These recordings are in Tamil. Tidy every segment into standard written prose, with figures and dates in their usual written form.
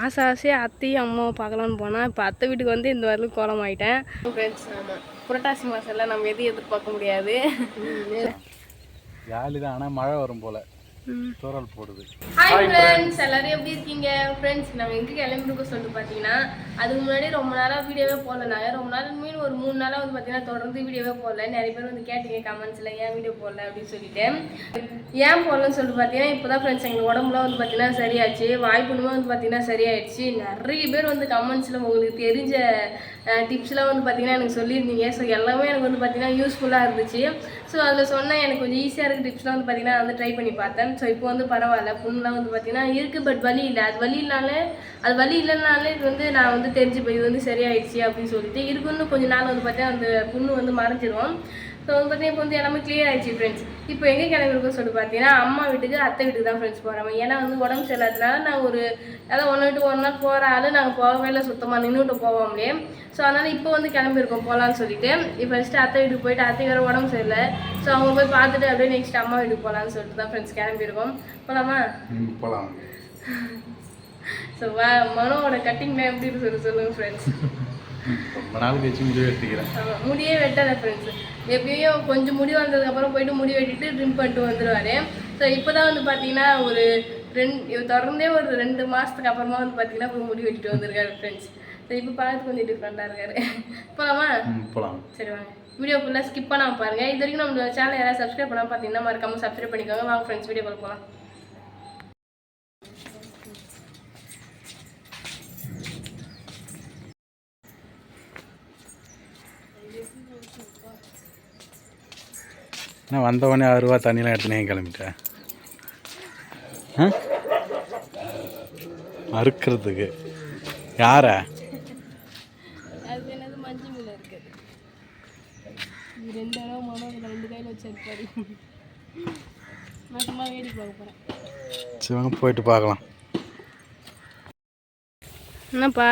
ஆசையாக அத்தையும் அம்மாவை பார்க்கலான்னு போனால் இப்போ அத்தை வீட்டுக்கு வந்து இந்த வாரத்தில் கோலம் ஆகிட்டேன் ஃப்ரெண்ட்ஸ். ஆமாம், புரட்டாசி மாதம்லாம் நம்ம எதையும் எதிர்பார்க்க முடியாது. ஜாலி தான், ஆனால் மழை வரும் போல் தூரல் போடுது. ஹாய் ஃப்ரெண்ட்ஸ், எல்லாரும் எப்படி இருக்கீங்க ஃப்ரெண்ட்ஸ்? நம்ம எங்கே கிளம்பிருக்கோம் சொல்லிட்டு பார்த்தீங்கன்னா, அதுக்கு முன்னாடி ரொம்ப நாளாக வீடியோவே போடலனாங்க. ரொம்ப நாள் மீன் ஒரு 3 நாளாக வந்து பார்த்தீங்கன்னா தொடர்ந்து வீடியோவே போடல. நிறைய பேர் வந்து கேட்டீங்க கமெண்ட்ஸில் ஏன் வீடியோ போடல அப்படின்னு சொல்லிட்டு. ஏன் போடலன்னு சொல்லிட்டு பார்த்தீங்கன்னா, இப்போ தான் ஃப்ரெண்ட்ஸ் எங்களுக்கு உடம்புலாம் வந்து பார்த்தீங்கன்னா சரியாச்சு, வாய்ப்புணுமே வந்து பார்த்தீங்கன்னா சரியாயிடுச்சு. நிறைய பேர் வந்து கமெண்ட்ஸில் உங்களுக்கு தெரிஞ்ச டிப்ஸ்லாம் வந்து பார்த்தீங்கன்னா எனக்கு சொல்லியிருந்தீங்க. ஸோ எல்லாமே எனக்கு வந்து பார்த்தீங்கன்னா யூஸ்ஃபுல்லாக இருந்துச்சு. ஸோ அதில் சொன்னால் எனக்கு கொஞ்சம் ஈஸியாக இருக்குது டிப்ஸ்லாம் வந்து பார்த்தீங்கன்னா வந்து ட்ரை பண்ணி பார்த்தேன். ஸோ இப்போ வந்து பரவாயில்ல, புண்ணுலாம் வந்து பார்த்தீங்கன்னா இருக்குது, பட் வலி இல்லை. அது வலி இல்லைனாலே இது வந்து நான் வந்து தெரிஞ்சுப்பேன் இது வந்து சரியாயிடுச்சு அப்படின்னு சொல்லிட்டு. இருக்குன்னு கொஞ்சம் நாள் வந்து பார்த்தீங்கன்னா அந்த புண்ணு வந்து மறைஞ்சிடும். ஸோ வந்து பார்த்தீங்கன்னா இப்போ வந்து எல்லாமே கிளியர் ஆகிடுச்சு ஃப்ரெண்ட்ஸ். இப்போ எங்கே கிளம்பிருக்கோம் சொல்லிட்டு பார்த்தீங்கன்னா, அம்மா வீட்டுக்கு அத்தை வீட்டுக்கு தான் ஃப்ரெண்ட்ஸ் போகிறோம். ஏன்னா வந்து உடம்பு சரியில்லாததுனால நான் ஒரு அதாவது 1 விட்டு 1 நாள் போகிற ஆள், நாங்கள் போகவே இல்லை சுத்தமாக, நின்றுட்டு போவோம்லே. ஸோ அதனால் இப்போ வந்து கிளம்பியிருக்கோம் போகலான்னு சொல்லிட்டு. இப்போ ஃபஸ்ட்டு அத்தை வீட்டுக்கு போயிட்டு, அத்தை வேறு உடம்பு சரியில்லை. ஸோ அவங்க போய் பார்த்துட்டு அப்படியே நெக்ஸ்ட் அம்மா வீட்டுக்கு போகலான்னு சொல்லிட்டு தான் ஃப்ரெண்ட்ஸ் கிளம்பியிருக்கோம். போகலாமா? போகலாம். ஸோ மனோவோட கட்டிங்லாம் எப்படி இருக்கு சொல்லுங்கள் ஃப்ரெண்ட்ஸ். ரொம்ப நாள் கழிச்சு முடிவு வெட்டிக்கிறேன். ஆமாம், முடியே வெட்டலை ஃப்ரெண்ட்ஸ். எப்பயும் கொஞ்சம் முடி வந்ததுக்கப்புறம் போயிட்டு முடி வெட்டிட்டு ட்ரிம் பண்ணிட்டு வந்துடுவார். ஸோ இப்போ தான் வந்து பார்த்தீங்கன்னா ஒரு தொடர்ந்தே ஒரு 2 மாதத்துக்கு அப்புறமா வந்து பார்த்தீங்கன்னா போய் முடி வெட்டிட்டு வந்திருக்காரு ஃப்ரெண்ட்ஸ். ஸோ இப்போ பார்த்து கொஞ்சம் டிஃப்ரெண்ட்டாக இருக்காரு. போகலாமா? போகலாம். சரி வாங்க, வீடியோ ஃபுல்லாக ஸ்கிப் பண்ணாமல் பாருங்கள். இது வரைக்கும் நம்ம சேனல் யாராவது சப்ஸ்கிரைப் பண்ணாமல் பார்த்தீங்கன்னா மறக்காமல் சப்ஸ்கிரைப் பண்ணிக்கோங்க. வாங்க ஃப்ரெண்ட்ஸ், வீடியோ போகலாம். நான் வந்தவொடனே 6 ரூபா தண்ணியெலாம் எடுத்துனே கிளம்பிட்டேன் அறுக்கிறதுக்கு. யார? அது என்னது மஞ்சள் மீன் இருக்குது. 2 இடம் மனம் 2 கையில் வச்சிருப்பாரு. நான் சும்மா வேடிக்கை பார்க்க போகிறேன். சரி வாங்க போயிட்டு பார்க்கலாம். என்னப்பா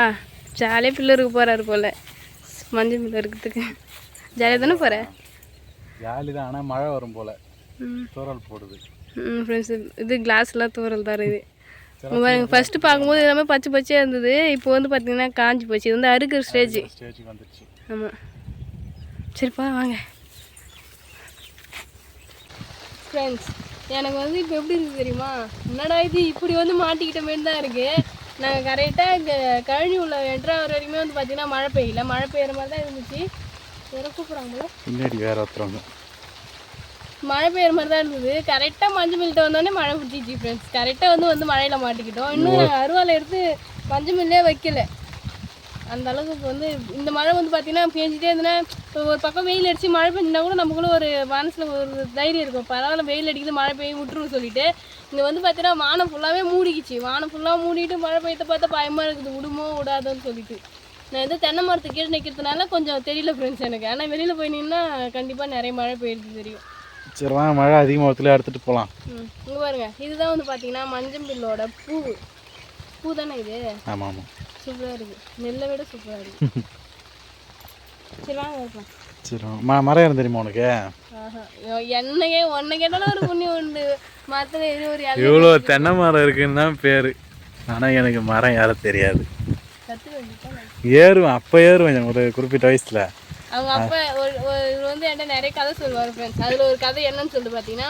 ஜாலியாக பில்லருக்கு போகிறாரு போல், மஞ்சள் மீன் இருக்கிறதுக்கு. ஜாலியாக தானே போகிற? ஜாலி தான், ஆனால் மழை வரும் போல் தூரல் போடுது. ஃப்ரெண்ட்ஸ், இது கிளாஸ்லாம் தூரல் தான் இது. ஃபஸ்ட்டு பார்க்கும்போது எல்லாமே பச்சை பச்சையாக இருந்தது. இப்போ வந்து பார்த்தீங்கன்னா காஞ்சி போச்சு. இது வந்து அறுக்கிற ஸ்டேஜுக்கு வந்துடுச்சு. ஆமாம், சரிப்பா வாங்க ஃப்ரெண்ட்ஸ். எனக்கு வந்து இப்போ எப்படி இருக்குது தெரியுமா? என்னடா இது இப்படி வந்து மாட்டிக்கிட்ட மாரி தான் இருக்குது. நாங்கள் கரெக்டாக இங்கே கழனி உள்ள என்ட்ராகிற வரைக்குமே வந்து பார்த்தீங்கன்னா மழை பெய்யல. மழை பெய்கிற மாதிரி தான் இருந்துச்சு. வேறு கூப்பிட்றாங்களோ பின்னாடி வேறு ஒருத்தவங்க. மழை பெய்கிற மாதிரி தான் இருந்தது. கரெக்டாக மஞ்சள் மில்லிட்ட வந்தோடனே மழை பிடிச்சிச்சு ஃப்ரெண்ட்ஸ். கரெக்டாக வந்து மழையில் மாட்டிக்கிட்டோம். இன்னும் அருவாலை எடுத்து மஞ்சள் மில்லே வைக்கல. அந்த அளவுக்கு வந்து இந்த மழை வந்து பார்த்தீங்கன்னா பேஞ்சிட்டே இருந்ததுன்னா, ஒரு பக்கம் வெயில் அடித்து மழை பெஞ்சினா கூட நமக்குள்ள ஒரு மனசில் ஒரு தைரியம் இருக்கும். பரவாயில்ல வெயில் அடிக்குது, மழை பெய்ய விட்டுருன்னு சொல்லிட்டு. இங்கே வந்து பார்த்தீங்கன்னா வானம் ஃபுல்லாகவே மூடிக்கிச்சு. வானம் ஃபுல்லாக மூடிட்டு மழை பெய்யத்தை பார்த்தா பயமாக இருக்குது, விடுமோ விடாதோன்னு சொல்லிட்டு. நான் எதுவும் தென்னை மரத்துக்கு கீழே நிற்கிறதுனால கொஞ்சம் தெரியல ஃப்ரெண்ட்ஸ் எனக்கு. ஆனால் வெளியில் போய் நின்னா கண்டிப்பாக நிறைய மழை பெய்யுறது தெரியும். சரி வாங்க, மழை அதிகமாக எடுத்துகிட்டு போகலாம். இங்கே பாருங்க, இதுதான் வந்து பார்த்தீங்கன்னா மஞ்சள் பில்லோட பூ தானே இது? ஆமாம் ஆமாம், சூப்பராக இருக்குது. நெல்லை விட சூப்பராக இருக்குது. சரி வாங்க இருக்கலாம். சரி மரம் ஏறும் தெரியுமா உனக்கு? என்னையே ஒன்றை கேட்டாலும் ஒரு புண்ணியம் உண்டு. மற்ற இது ஒரு இவ்வளோ தென்னை மரம் இருக்குன்னு தான் பேர். ஆனால் எனக்கு மரம் ஏற தெரியாது. ஏறுவேன், அப்போ ஏறுவேன் ஒரு குறிப்பிட்ட வயசில். அவங்க அப்பா இவர் வந்து என்கிட்ட நிறைய கதை சொல்லுவார் ஃப்ரெண்ட்ஸ். அதில் ஒரு கதை என்னன்னு சொல்லிட்டு பார்த்தீங்கன்னா,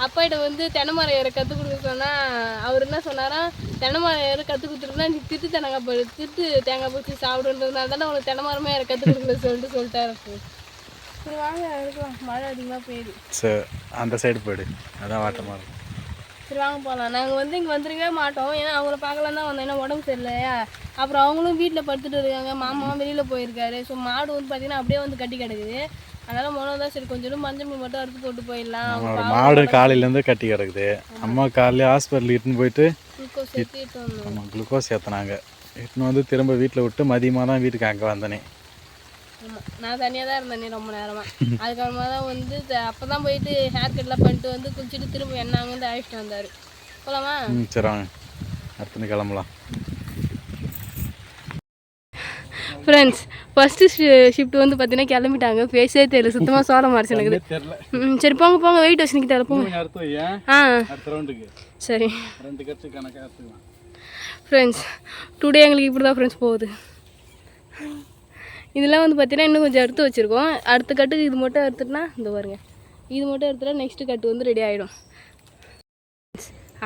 அப்பாகிட்ட வந்து தென்னை மரம் ஏற கற்றுக் கொடுக்க சொன்னால் அவர் என்ன சொன்னாரா, தென்னை மரம் ஏற கற்றுக் கொடுத்துருக்குன்னா நீ திருட்டு தேங்காய் பறிச்சு சாப்பிடுன்றதுனால தானே அவனுக்கு தென்னை மரமே ஏற கற்றுக் கொடுக்குறது சொல்லிட்டாரு. சரி வாங்க இருக்கலாம், மழை அதிகமாக பெய்யுது. சரி அந்த சைடு போயிடு, அதான் வாட்டமாக இருக்கும். சரி வாங்க போகலாம். நாங்கள் வந்து இங்கே வந்துருக்கவே மாட்டோம். ஏன்னா அவங்கள பார்க்கலாம் தான் வந்தோம். ஏன்னா உடம்பு சரியில்லையா. அப்புறம் அவங்களும் வீட்டில் படுத்துட்டு இருக்காங்க, மாமாவும் வெளியில் போயிருக்காரு. ஸோ மாடு வந்து பார்த்தீங்கன்னா அப்படியே வந்து கட்டி கிடக்குது. அதனால் மொதல் தான் சரி கொஞ்சம் மஞ்சள் மீன் மட்டும் அறுத்து போட்டு போயிடலாம். மாடு காலையிலேருந்து கட்டி கிடக்குது. அம்மா காலையில் ஹாஸ்பிட்டல் இட்டுன்னு போயிட்டு குளுக்கோஸ் ஏற்றிட்டு வந்தோம். ஆமாம், குளுக்கோஸ் ஏற்றினாங்க. இட்டுன்னு வந்து திரும்ப வீட்டில் விட்டு மதியமாக தான் வீட்டுக்கு அங்கே வந்தனே. ஆமாம், நான் தனியாக தான் இருந்தேனே ரொம்ப நேரமாக. அதுக்கப்புறமா தான் வந்து அப்போ தான் போயிட்டு ஹேர் கட்லாம் பண்ணிட்டு வந்து குளிச்சுட்டு திரும்ப என்ன அங்கே வந்து அழைச்சிட்டு வந்தார். போகலாமா? சரி வாங்க, அடுத்து கிளம்பலாம். ஃப்ரெண்ட்ஸ், ஃபஸ்ட்டு ஷிஃப்ட் வந்து பார்த்தீங்கன்னா கிளம்பிட்டாங்க. ஃபேஸே தெரியல, சுத்தமாக சோளம் மாறிச்சு எனக்கு. சரி போங்க வெயிட் வச்சு நிற்கிட்ட போங்க. சரி ஃப்ரெண்ட்ஸ் டுடே எங்களுக்கு இப்படி தான் ஃப்ரெண்ட்ஸ் போகுது. இதெல்லாம் வந்து பார்த்தீங்கன்னா இன்னும் கொஞ்சம் எடுத்து வச்சுருக்கோம். அடுத்த கட்டுக்கு இது மட்டும் எடுத்துட்டுனா இந்த பாருங்க, இது மட்டும் எடுத்துட்டா நெக்ஸ்ட்டு கட்டு வந்து ரெடி ஆகிடும்.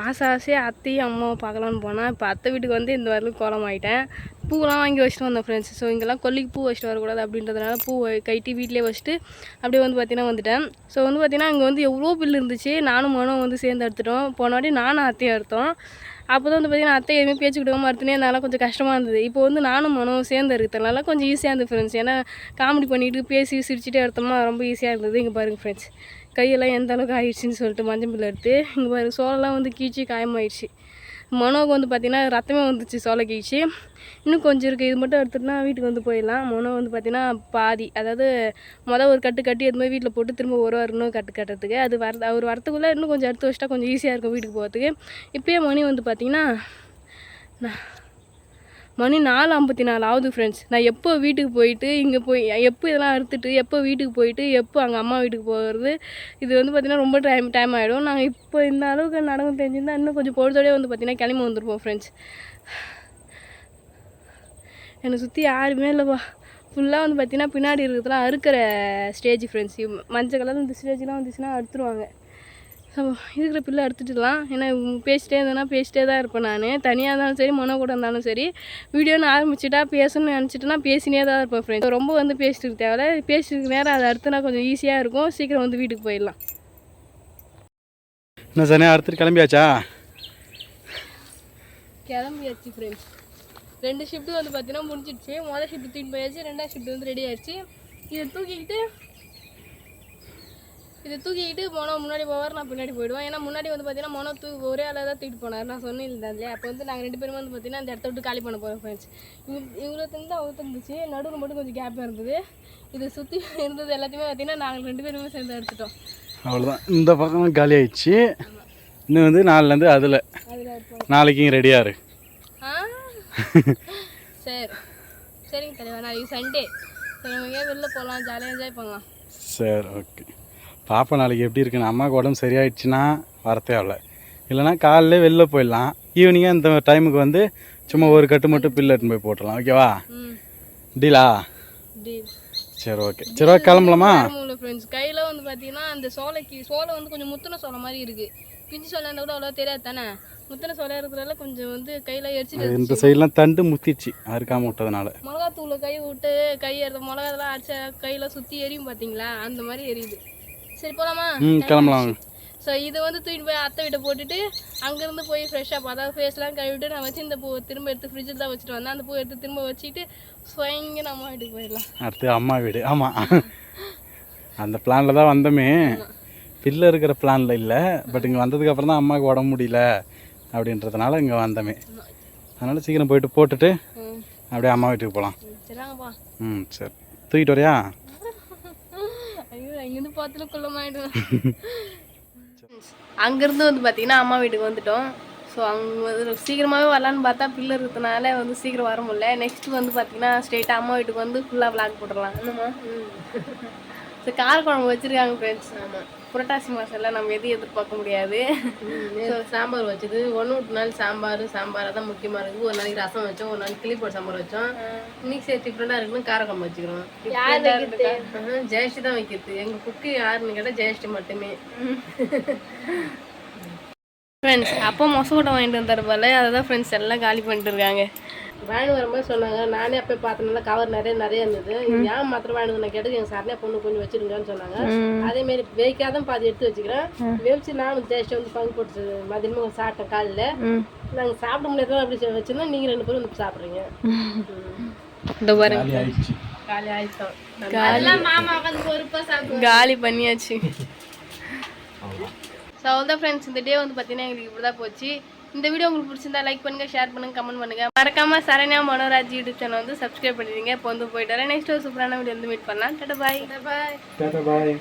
ஆசையாக அத்தையும் அம்மாவை பார்க்கலான்னு போனால் இப்போ அத்தை வீட்டுக்கு வந்து இந்த வரலும் கோலம் ஆகிட்டேன். பூவெலாம் வாங்கி வச்சுட்டு வந்தேன் ஃப்ரெண்ட்ஸ். ஸோ இங்கெல்லாம் கொல்லிக்கு பூ வச்சுட்டு வரக்கூடாது அப்படின்றதுனால பூ கைட்டி வீட்டிலே வச்சுட்டு அப்படியே வந்து பார்த்தீங்கன்னா வந்துட்டேன். ஸோ வந்து பார்த்தீங்கன்னா இங்கே வந்து எவ்வளோ பில்லு இருந்துச்சு. நானும் மனம் வந்து சேர்ந்து எடுத்துட்டோம். போன வாட்டி நானும் அத்தையும் எடுத்தோம். அப்போ தான் வந்து பார்த்தீங்கன்னா அத்தை எதுவுமே பேச்சு கொடுக்காம எடுத்துனே இருந்தாலும் கொஞ்சம் கஷ்டமாக இருந்தது. இப்போ வந்து நானும் மனம் சேர்ந்து இருக்கிறதுனால கொஞ்சம் ஈஸியாக இருந்தது ஃப்ரெண்ட்ஸ். ஏன்னா காமெடி பண்ணிவிட்டு பேசி சிரிச்சுட்டே எடுத்தோம்னா ரொம்ப ஈஸியாக இருந்தது. இங்கே பாருங்கள் ஃப்ரெண்ட்ஸ், கையெல்லாம் எந்த அளவுக்கு ஆயிடுச்சுன்னு சொல்லிட்டு மஞ்சள் பிள்ளை எடுத்து இங்கே பாருங்கள் சோளெல்லாம் வந்து கீழ்ச்சி காயமாயிடுச்சு. மனோவுக்கு வந்து பார்த்திங்கன்னா ரத்தமே வந்துச்சு சோளை கீழ்ச்சி. இன்னும் கொஞ்சம் இருக்குது, இது மட்டும் எடுத்துகிட்டுனா வீட்டுக்கு வந்து போயிடலாம். மனோ வந்து பார்த்திங்கன்னா பாதி, அதாவது ஒரு கட்டு கட்டி எது மாதிரி வீட்டில் போட்டு திரும்ப ஒரு இன்னும் கட்டு கட்டுறதுக்கு. அது அவர் வரத்துக்குள்ளே இன்னும் கொஞ்சம் எடுத்து வச்சிட்டா கொஞ்சம் ஈஸியாக இருக்கும் வீட்டுக்கு போகிறதுக்கு. இப்போயே மணி வந்து பார்த்திங்கன்னா மணி 4:54 ஆகுது ஃப்ரெண்ட்ஸ். நான் எப்போ வீட்டுக்கு போயிட்டு இங்கே போய் எப்போ இதெல்லாம் அறுத்துட்டு எப்போ வீட்டுக்கு போயிட்டு எப்போ அங்கே அம்மா வீட்டுக்கு போகிறது, இது வந்து பார்த்திங்கன்னா ரொம்ப டைம் ஆகிடும். நாங்கள் இப்போ இந்த அளவுக்கு நடந்து தெரிஞ்சிருந்தால் இன்னும் கொஞ்சம் பொழுதோடய வந்து பார்த்திங்கன்னா கிளம்பி வந்துருப்போம் ஃப்ரெண்ட்ஸ். என்னை சுற்றி யாருமே இல்லைப்பா. ஃபுல்லாக வந்து பார்த்திங்கன்னா பின்னாடி இருக்கிறதுலாம் அறுக்கிற ஸ்டேஜ் ஃப்ரெண்ட்ஸ். மஞ்சள் கலர் இந்த ஸ்டேஜ்லாம் வந்துச்சுன்னா அறுத்துருவாங்க. ஸோ இருக்கிற பிள்ளை எடுத்துட்டுலாம். ஏன்னா பேசிட்டே இருந்தேன்னா பேசிட்டே தான் இருப்பேன். நான் தனியாக இருந்தாலும் சரி மனோ கூட இருந்தாலும் சரி வீடியோன்னு ஆரம்பிச்சுட்டா பேசணும்னு நினச்சிட்டுனா பேசினே தான் இருப்பேன் ஃப்ரெண்ட்ஸ். ரொம்ப வந்து பேசிட்டு தேவை, பேசிட்டு நேரம் அதை அடுத்துனா கொஞ்சம் ஈஸியாக இருக்கும். சீக்கிரம் வந்து வீட்டுக்கு போயிடலாம். என்ன சனே அடுத்துட்டு கிளம்பியாச்சா? கிளம்பியாச்சு ஃப்ரெண்ட்ஸ். 2 ஷிஃப்ட்டு வந்து பார்த்தீங்கன்னா முடிஞ்சிடுச்சு. முதல் ஷிஃப்ட் தூக்கிட்டு போயாச்சு, 2ஆவது ஷிஃப்ட் வந்து ரெடி ஆயிடுச்சு. இதை தூக்கிக்கிட்டு போனோம் முன்னாடி போவார், நான் பின்னாடி போயிடுவேன். ஏன்னா முன்னாடி வந்து பார்த்தீங்கன்னா மனோ ஒரே ஆளாக தான் தூக்கிட்டு போனார். நான் சொன்னேன் இல்லையா, அப்போ வந்து நாங்கள் 2 பேரும் வந்து பார்த்தீங்கன்னா அந்த இடத்த விட்டு காலி பண்ண போகிறோம் ஃப்ரெண்ட்ஸ். இவ்வளோ தந்து அவ்வளோ இருந்துச்சு, நடுவில் மட்டும் கொஞ்சம் கேப்பாக இருந்தது. இதை சுற்றி இருந்தது எல்லாத்தையுமே பார்த்தீங்கன்னா நாங்கள் 2 பேருமே சேர்ந்து எடுத்துட்டோம். அவ்வளோதான், இந்த பக்கம் காலி ஆயிடுச்சு. இன்னும் வந்து நாலுலேருந்து அதில் நாளைக்கும் ரெடியாக இரு. சரிங்க தலைவா, நாளைக்கு சண்டே. சரி நம்ம ஏன் வெளில போகலாம், ஜாலியாக என்ஜாய் பண்ணலாம். சரி ஓகே. பாப்பா நாளைக்கு எப்படி இருக்குன்னு, அம்மாவுக்கு உடம்பு சரியாயிடுச்சுன்னா வரத்தே ஆகல, இல்லைனா காலையிலே வெளில போயிடலாம். ஈவினிங்காக இந்த டைமுக்கு வந்து சும்மா ஒரு கட்டு மட்டும் பில்லு எடுத்துன்னு போய் போட்டுடலாம். ஓகேவா? டீலா? சரி ஓகே. சரி ஓகே, கிளம்பலாமா? ஃப்ரெண்ட்ஸ் கையில் வந்து பார்த்தீங்கன்னா அந்த சோளம் வந்து கொஞ்சம் முத்தின சோளம் மாதிரி இருக்குது. பிஞ்சு சோளம் இருந்தால் கூட அவ்வளோ தெரியாது தானே. முத்தின சோளம் இருக்கிறதால கொஞ்சம் வந்து கையில் எரிச்சிட்டு இந்த சைட்லாம் தண்டு முத்திடுச்சு அறுக்காமல் விட்டதுனால. மிளகாத்தூளை கை விட்டு மிளகாதெல்லாம் அடிச்சா கையில் சுற்றி எரியும் பார்த்தீங்களா, அந்த மாதிரி எரியுது. சரி போகலாமா? கிளம்பலாம். ஸோ இதை வந்து தூக்கிட்டு போய் அத்தை வீட்டை போட்டுட்டு அங்கேருந்து போய் ஃப்ரெஷ்ஷாக அதாவது ஃபேஸ்லாம் கழுவிட்டு நான் வச்சு இந்த பூ திரும்ப எடுத்து ஃப்ரிட்ஜில் தான் வச்சுட்டு வந்தேன். அந்த பூ எடுத்து திரும்ப வச்சுட்டு ஸ்வயங்க நம்ம வீட்டுக்கு போயிடலாம். அடுத்து அம்மா வீடு. ஆமாம், அந்த பிளானில் தான் வந்தோமே, பிள்ளை இருக்கிற பிளானில் இல்லை. பட் இங்கே வந்ததுக்கப்புறம் தான் அம்மாவுக்கு உடம்பு முடியல அப்படின்றதுனால இங்கே வந்தோமே. அதனால் சீக்கிரம் போயிட்டு போட்டுட்டு அப்படியே அம்மா வீட்டுக்கு போகலாம். சரிங்கப்பா. சரி, தூக்கிட்டு வரையா? ஐயோ அங்கேருந்து பார்த்துல குள்ளமாயிடும். அங்கேருந்து வந்து பார்த்தீங்கன்னா அம்மா வீட்டுக்கு வந்துட்டோம். ஸோ அங்கே வந்து சீக்கிரமாகவே வரலான்னு பார்த்தா பிள்ளை இருக்கிறதுனால வந்து சீக்கிரம் வர முடியல. நெக்ஸ்ட்டு வந்து பார்த்தீங்கன்னா ஸ்ட்ரெயிட்டாக அம்மா வீட்டுக்கு வந்து ஃபுல்லாக விளாக் போட்டுடலாம். என்னம்மா? ஸோ காரக்குழம்பு வச்சுருக்காங்க ஃப்ரெண்ட்ஸ். ஆமாம், புரட்டாசி மாதம்லாம் நம்ம எதையும் எதிர்பார்க்க முடியாது. ஸோ சாம்பார் வச்சது 1 நாள் சாம்பாராக தான் முக்கியமாக இருக்குது. ஒரு நாளைக்கு ரசம் வச்சோம், ஒரு நாளைக்கு கிளிப்போடு சாம்பார் வச்சோம். இன்னைக்கு சரி டிஃப்ரெண்டாக இருக்குன்னு காரக்குழம்பு வச்சுக்கிறோம். ஜெயஸ்டி தான் வைக்கிறது. எங்கள் குக்கு யாருன்னு கேட்டால் ஜெயஸ்டி மட்டுமே. ஃப்ரெண்ட்ஸ் அப்போ மொசக்கொட்டை வாங்கிட்டு வந்தார் போல, அதை தான் ஃப்ரெண்ட்ஸ் எல்லாம் காலி பண்ணிட்டு இருக்காங்க. வாங்கிட்டு வரும்போது சொன்னாங்க, நானே அப்போ பார்த்தனால கவர் நிறைய இருந்தது. ஏன் மாத்திரம் வாங்கிட்டு வந்து கேட்டது எங்கள் சாரனே பொண்ணு கொஞ்சம் வச்சுருங்கன்னு சொன்னாங்க. அதேமாரி வேக்காதான் பாதி எடுத்து வச்சுக்கிறேன். வேவிச்சு நானும் ஜெயஸ்டி வந்து பங்கு போட்டு மதியமாக சாப்பிட்டேன். காலையில் நாங்கள் சாப்பிட முடியாத அப்படி வச்சுருந்தோம். நீங்கள் 2 பேரும் வந்து சாப்பிட்றீங்க. இந்த பாருங்க காலி ஆயிட்டோம். மாமா உட்காந்து பொறுப்பாக சாப்பிட்டு காலி பண்ணியாச்சு. ஸோ அவ்வளோதான் ஃப்ரெண்ட்ஸ், இந்த டே வந்து பார்த்தீங்கன்னா எங்களுக்கு இப்படி தான் போச்சு. இந்த வீடியோ உங்களுக்கு பிடிச்சிருந்தா லைக் பண்ணுங்கள், ஷேர் பண்ணுங்கள், கமெண்ட் பண்ணுங்கள். மறக்காமல் சரண்யா மனோராஜ் யூடியூப் சேனல் வந்து சப்ஸ்கிரைப் பண்ணிடுங்க. இப்போ வந்து போயிட்டு வரேன். நெக்ஸ்ட் ஒரு சூப்பரான வீடியோ வந்து மீட் பண்ணலாம். டாடா பாய். டாடா பாய்.